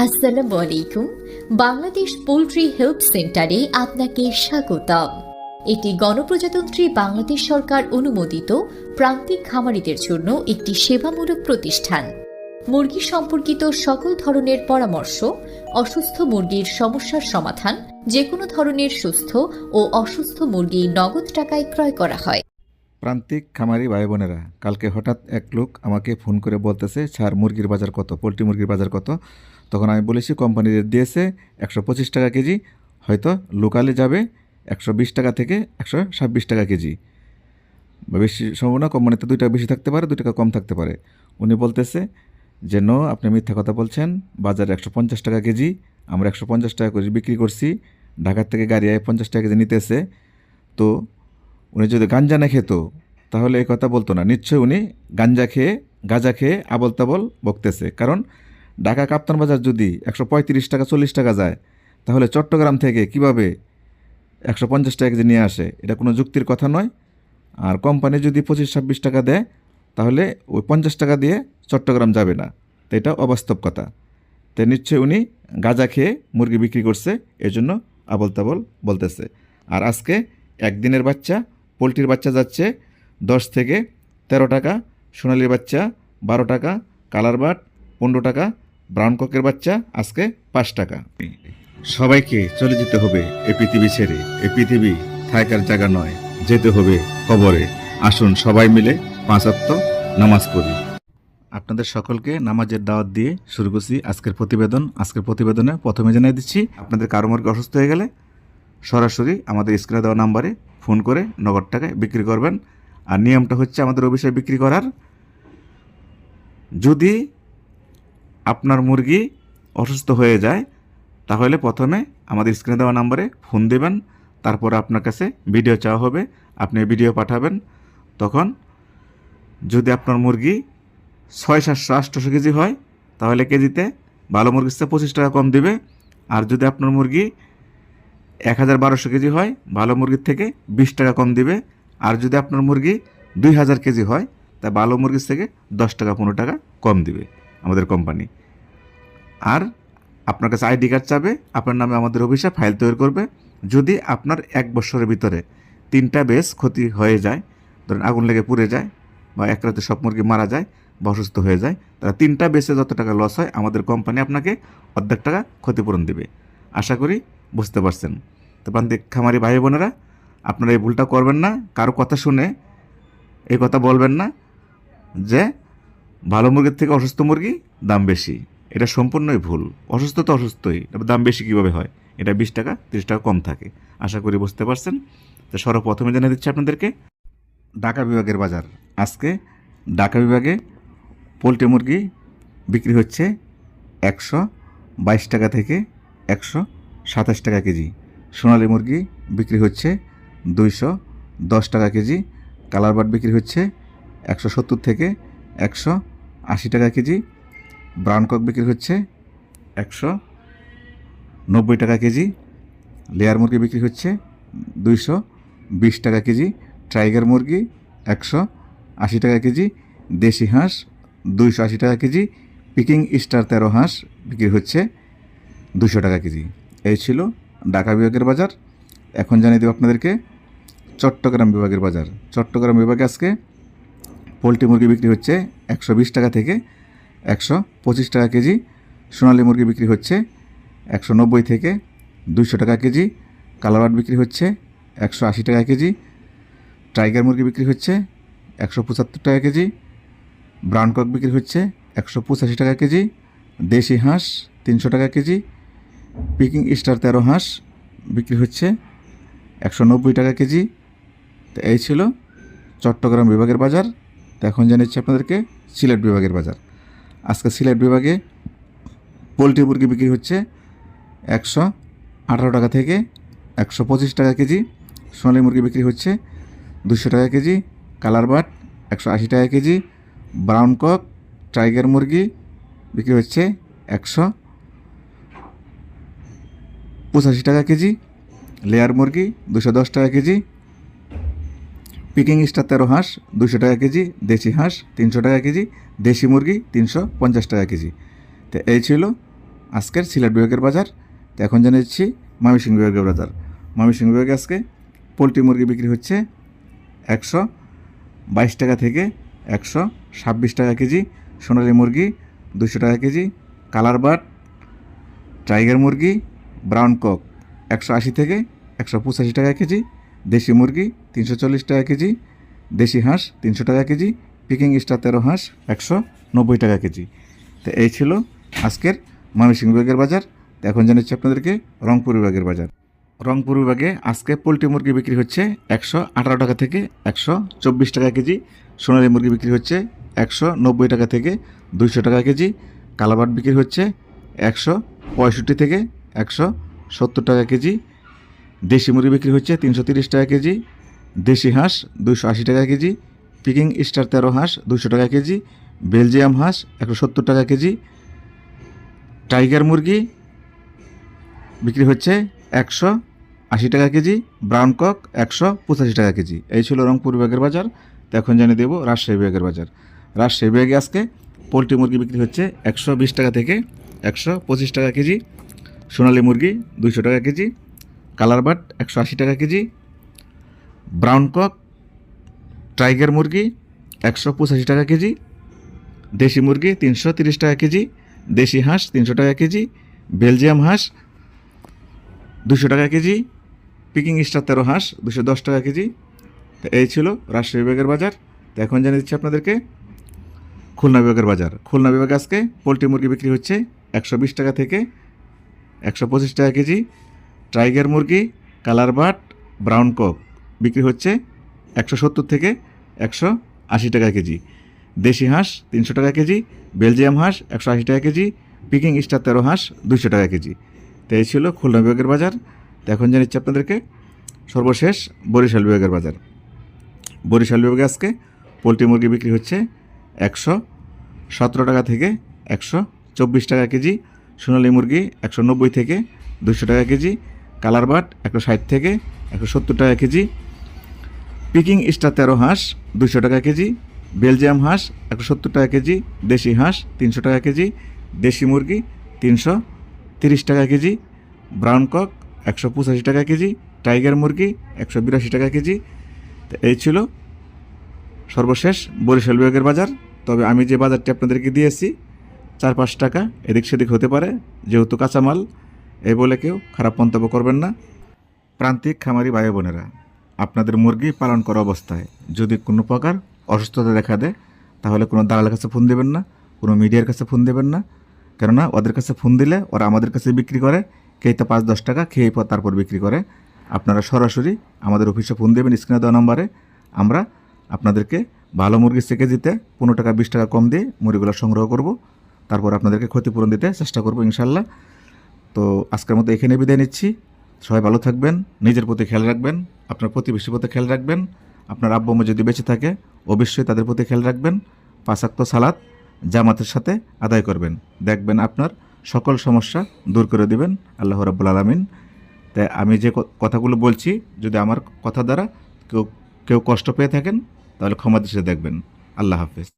আসসালামু আলাইকুম। Bangladesh poultry help সেন্টারে আপনাকে স্বাগতম। এটি গণপ্রজাতন্ত্রী বাংলাদেশ সরকার অনুমোদিত প্রান্তিক খামারিদের জন্য একটি সেবামূলক প্রতিষ্ঠান। মুরগি সম্পর্কিত সকল ধরনের পরামর্শ, অসুস্থ মুরগির সমস্যার সমাধান, যে কোনো ধরনের সুস্থ ও অসুস্থ মুরগি নগদ টাকায় ক্রয় করা হয়। প্রান্তিক খামারি ভাই বোনেরা, কালকে হঠাৎ এক লোক আমাকে ফোন করে বলতেছে, স্যার মুরগির বাজার কত, পোলট্রি মুরগির বাজার কত। তখন আমি বলেছি কোম্পানি রেট দিয়েছে 125 টাকা কেজি, হয়তো লোকালে যাবে 120 টাকা থেকে 126 টাকা কেজি, বেশি সম্ভাবনা কোম্পানিতে 2 টাকা বেশি থাকতে পারে, 2 টাকা কম থাকতে পারে। উনি বলতেছে যে নো, আপনি মিথ্যা কথা বলছেন, বাজারে 150 টাকা কেজি, আমরা 150 টাকা করে বিক্রি করছি, ঢাকার থেকে গাড়ি 50 টাকা কেজি নিতেছে। তো উনি যদি গাঞ্জা না খেত তাহলে এই কথা বলতো না। নিশ্চয়ই উনি গাঁজা খেয়ে আবল তাবল বকতেছে। কারণ ঢাকা কাপ্তান বাজার যদি 135 টাকা 40 টাকা যায়, তাহলে চট্টগ্রাম থেকে কিভাবে 150 টাকা কেজি নিয়ে আসে? এটা কোনো যুক্তির কথা নয়। আর কোম্পানি যদি 25-26 টাকা দেয়, তাহলে ওই 50 টাকা দিয়ে চট্টগ্রাম যাবে না। তো এটা অবাস্তব কথা। তো নিশ্চয়ই উনি গাঁজা খেয়ে মুরগি বিক্রি করছে, এজন্য আবল তাবল বলতেছে। আর আজকে একদিনের বাচ্চা পোলট্রির বাচ্চা যাচ্ছে 10 থেকে 13 টাকা, সোনালির বাচ্চা 12 টাকা, কালার বাট 15 টাকা, ব্রাউন ককের বাচ্চা আজকে 5 টাকা। সবাইকে চলে যেতে হবে এই পৃথিবী ছেড়ে। এই পৃথিবী থাকার জায়গা নয়, যেতে হবে কবরে। আসুন সবাই মিলে 5 ওয়াক্ত নামাজ পড়ি। আপনাদের সকলকে নামাজের দাওয়াত দিয়ে শুরু করছি আজকের প্রতিবেদন। আজকের প্রতিবেদনে প্রথমে জানিয়ে দিচ্ছি, আপনাদের কারো মুরগি অসুস্থ হয়ে গেলে সরাসরি আমাদের স্ক্রিনে দেওয়া নাম্বারে ফোন করে নগদ টাকায় বিক্রি করবেন। আর নিয়মটা হচ্ছে, আমাদের অফিসে বিক্রি করার, যদি আপনার মুরগি অসুস্থ হয়ে যায় তাহলে প্রথমে আমাদের স্ক্রিনে দেওয়া নাম্বারে ফোন দেবেন। তারপর আপনার কাছে ভিডিও চাওয়া হবে, আপনি ভিডিও পাঠাবেন। তখন যদি আপনার মুরগি 600-700-800 কেজি হয়, তাহলে কেজিতে ভালো মুরগির চেয়ে 25 টাকা কম দিবে। আর যদি আপনার মুরগি 1000-1200 কেজি হয়, ভালো মুরগির থেকে 20 টাকা কম দিবে। আর যদি আপনার মুরগি 2000 কেজি হয়, তা ভালো মুরগির থেকে 10 টাকা 15 টাকা কম দিবে আমাদের কোম্পানি। আর আপনার কাছে আইডি কার্ড চাবে, আপনার নামে আমাদের অফিসে ফাইল তৈরি করবে। যদি আপনার 1 বছরের ভিতরে 3টা বেশ ক্ষতি হয়ে যায়, ধরেন আগুন লেগে পুড়ে যায়, বা এক রাতে সব মুরগি মারা যায় বা অসুস্থ হয়ে যায়, তারা 3টা বেশে যত টাকা লস হয়, আমাদের কোম্পানি আপনাকে অর্ধেক টাকা ক্ষতিপূরণ দেবে। আশা করি বুঝতে পারছেন। তো প্রান্তিক খামারি ভাই বোনেরা, আপনারা এই ভুলটা করবেন না। কারো কথা শুনে এই কথা বলবেন না যে ভালো মুরগির থেকে অসুস্থ মুরগি দাম বেশি। এটা সম্পূর্ণই ভুল। অসুস্থ তো অসুস্থই, দাম বেশি কীভাবে হয়? এটা 20 টাকা 30 টাকা কম থাকে। আশা করি বুঝতে পারছেন। তো সর্বপ্রথমে জানিয়ে দিচ্ছি আপনাদেরকে ঢাকা বিভাগের বাজার। আজকে ঢাকা বিভাগে পোলট্রি মুরগি বিক্রি হচ্ছে 122 টাকা থেকে 127 টাকা কেজি। সোনালী মুরগি বিক্রি হচ্ছে 210 টাকা কেজি। কালার বাট বিক্রি হচ্ছে 170 থেকে 180 টাকা কেজি। ব্রাউন কক বিক্রি হচ্ছে 190 টাকা কেজি। লেয়ার মুরগি বিক্রি হচ্ছে 220 টাকা কেজি। টাইগার মুরগি 180 টাকা কেজি। দেশি হাঁস 280 টাকা কেজি। পিকিং স্টার 13 হাঁস বিক্রি হচ্ছে 200 টাকা কেজি। এই ছিল ঢাকা বিভাগের বাজার। এখন জানিয়ে দেব আপনাদেরকে চট্টগ্রাম বিভাগের বাজার। চট্টগ্রাম বিভাগে আজকে পোলট্রি মুরগি বিক্রি হচ্ছে 120 টাকা থেকে 125 টাকা কেজি। সোনালী মুরগি বিক্রি হচ্ছে 190 থেকে 200 টাকা কেজি। কালারবাট বিক্রি হচ্ছে 180 টাকা কেজি। টাইগার মুরগি বিক্রি হচ্ছে 175 টাকা কেজি। ব্রাউন কক বিক্রি হচ্ছে 185 টাকা কেজি। দেশি হাঁস 300 টাকা কেজি। পিকিং স্টার 13 হাঁস বিক্রি হচ্ছে 190 টাকা কেজি। তো এই ছিল চট্টগ্রাম বিভাগের বাজার। তো এখন জানাচ্ছি আপনাদেরকে সিলেট বিভাগের বাজার। আজকে সিলেট বিভাগে পোলট্রি মুরগি বিক্রি হচ্ছে 118 টাকা থেকে 125 টাকা কেজি। সোনালী মুরগি বিক্রি হচ্ছে 200 টাকা কেজি। কালার বাট 180 টাকা কেজি। ব্রাউন কক টাইগার মুরগি বিক্রি হচ্ছে 185 টাকা কেজি। লেয়ার মুরগি 210 টাকা কেজি। পিকিং স্টার 13 হাঁস 200 টাকা কেজি। দেশি হাঁস 300 টাকা কেজি। দেশি মুরগি 350 টাকা কেজি। তো এই ছিল আজকের সিলেট বিভাগের বাজার। তো এখন জানাচ্ছি ময়মনসিংহ বিভাগের বাজার। ময়মনসিংহ বিভাগে আজকে পোলট্রি মুরগি বিক্রি হচ্ছে 122 টাকা থেকে 126 টাকা কেজি, সোনালী মুরগি 200 টাকা কেজি, কালার বাট, টাইগার মুরগি, ব্রাউন কক 180 থেকে 185 টাকা কেজি, দেশি মুরগি 340 টাকা কেজি, দেশি হাঁস 300 টাকা কেজি, পিকিং স্টার 13 হাঁস 190 টাকা কেজি। তো এই ছিল আজকের ময়মনসিংহ বিভাগের বাজার। তো এখন জানাচ্ছি আপনাদেরকে রংপুর বিভাগের বাজার। রংপুর বিভাগে আজকে পোলট্রি মুরগি বিক্রি হচ্ছে 118 টাকা থেকে 124 টাকা কেজি, সোনালী মুরগি বিক্রি হচ্ছে 190 টাকা থেকে 200 টাকা কেজি, কালাবাট বিক্রি হচ্ছে 165 থেকে 170 টাকা কেজি, দেশি মুরগি বিক্রি হচ্ছে 330 টাকা কেজি, দেশি হাঁস 280 টাকা কেজি, পিকিং স্টার 13 হাঁস 200 টাকা কেজি, বেলজিয়াম হাঁস 170 টাকা কেজি, টাইগার মুরগি বিক্রি হচ্ছে 180 টাকা কেজি, ব্রাউন কক 185 টাকা কেজি। এই ছিল রংপুর বিভাগের বাজার। তো এখন জানিয়ে দেবো রাজশাহী বিভাগের বাজার। রাজশাহী বিভাগে আজকে পোলট্রি মুরগি বিক্রি হচ্ছে 120 টাকা থেকে 125 টাকা কেজি, সোনালী মুরগি 200 টাকা কেজি, কালার বাট 180 টাকা কেজি, ব্রাউন কক, টাইগার মুরগি 185 টাকা কেজি, দেশি মুরগি 330 টাকা কেজি, দেশি হাঁস 300 টাকা কেজি, বেলজিয়াম হাঁস 200 টাকা কেজি, পিকিং স্টার 13 হাঁস 210 টাকা কেজি। তো এই ছিল রাজশাহী বিভাগের বাজার। তো এখন জানিয়ে দিচ্ছি আপনাদেরকে খুলনা বিভাগের বাজার। খুলনা বিভাগে আজকে পোলট্রি মুরগি বিক্রি হচ্ছে 120 টাকা থেকে 125 টাকা কেজি, টাইগার মুরগি, কালার বাট, ব্রাউন কক বিক্রি হচ্ছে 170 থেকে 180 টাকা কেজি, দেশি হাঁস 300 টাকা কেজি, বেলজিয়াম হাঁস 180 টাকা কেজি, পিকিং স্টার 13 হাঁস 200 টাকা কেজি। তো এই ছিল খুলনা বিভাগের বাজার। তো এখন জানিচ্ছি আপনাদেরকে সর্বশেষ বরিশাল বিভাগের বাজার। বরিশাল বিভাগে আজকে পোলট্রি মুরগি বিক্রি হচ্ছে 117 টাকা থেকে 124 টাকা কেজি, সোনালী মুরগি 190 থেকে 200 টাকা কেজি, কালার বাট 160 থেকে 170 টাকা কেজি, পিকিং স্টার 13 হাঁস 200 টাকা কেজি, বেলজিয়াম হাঁস 170 টাকা কেজি, দেশি হাঁস 300 টাকা কেজি, দেশি মুরগি 330 টাকা কেজি, ব্রাউন কক 185 টাকা কেজি, টাইগার মুরগি 182 টাকা কেজি। তো এই ছিল সর্বশেষ বরিশাল বিভাগের বাজার। তবে আমি যে বাজারটি আপনাদেরকে দিয়েছি 4-5 টাকা এদিক সেদিক হতে পারে, যেহেতু কাঁচামাল, এই বলে কেউ খারাপ মন্তব্য করবেন না। প্রান্তিক খামারি ভাই বোনেরা, আপনাদের মুরগি পালন করা অবস্থায় যদি কোনো প্রকার অসুস্থতা দেখা দেয় তাহলে কোনো দালালের কাছে ফোন দেবেন না, কোনো মিডিয়ার কাছে ফোন দেবেন না। কেননা ওদের কাছে ফোন দিলে ওরা আমাদের কাছে বিক্রি করে, কেই তো 5-10 টাকা খেয়ে তারপর বিক্রি করে। আপনারা সরাসরি আমাদের অফিসে ফোন দেবেন স্ক্রিনে দেওয়া নম্বরে। আমরা আপনাদেরকে ভালো মুরগি থেকে দিতে 15 টাকা 20 টাকা কম দিয়ে মুরগিগুলো সংগ্রহ করব, তারপর আপনাদেরকে ক্ষতিপূরণ দিতে চেষ্টা করব ইনশাল্লাহ। তো আজকের মতো এখানে বিদায় নিচ্ছি। সবাই ভালো থাকবেন, নিজের প্রতি খেয়াল রাখবেন, আপনার প্রতিবেশীর প্রতি খেয়াল রাখবেন। আপনার আব্বু আম্মু যদি বেঁচে থাকে অবশ্যই তাদের প্রতি খেয়াল রাখবেন। 5 ওয়াক্ত সালাত জামাতের সাথে আদায় করবেন, দেখবেন আপনার সকল সমস্যা দূর করে দিবেন আল্লাহ রাব্বুল আলামিন। তাই আমি যে কথাগুলো বলছি যদি আমার কথা দ্বারা কেউ কষ্ট পেয়ে থাকেন তাহলে ক্ষমা দৃষ্টিতে দেখবেন। আল্লাহ হাফেজ।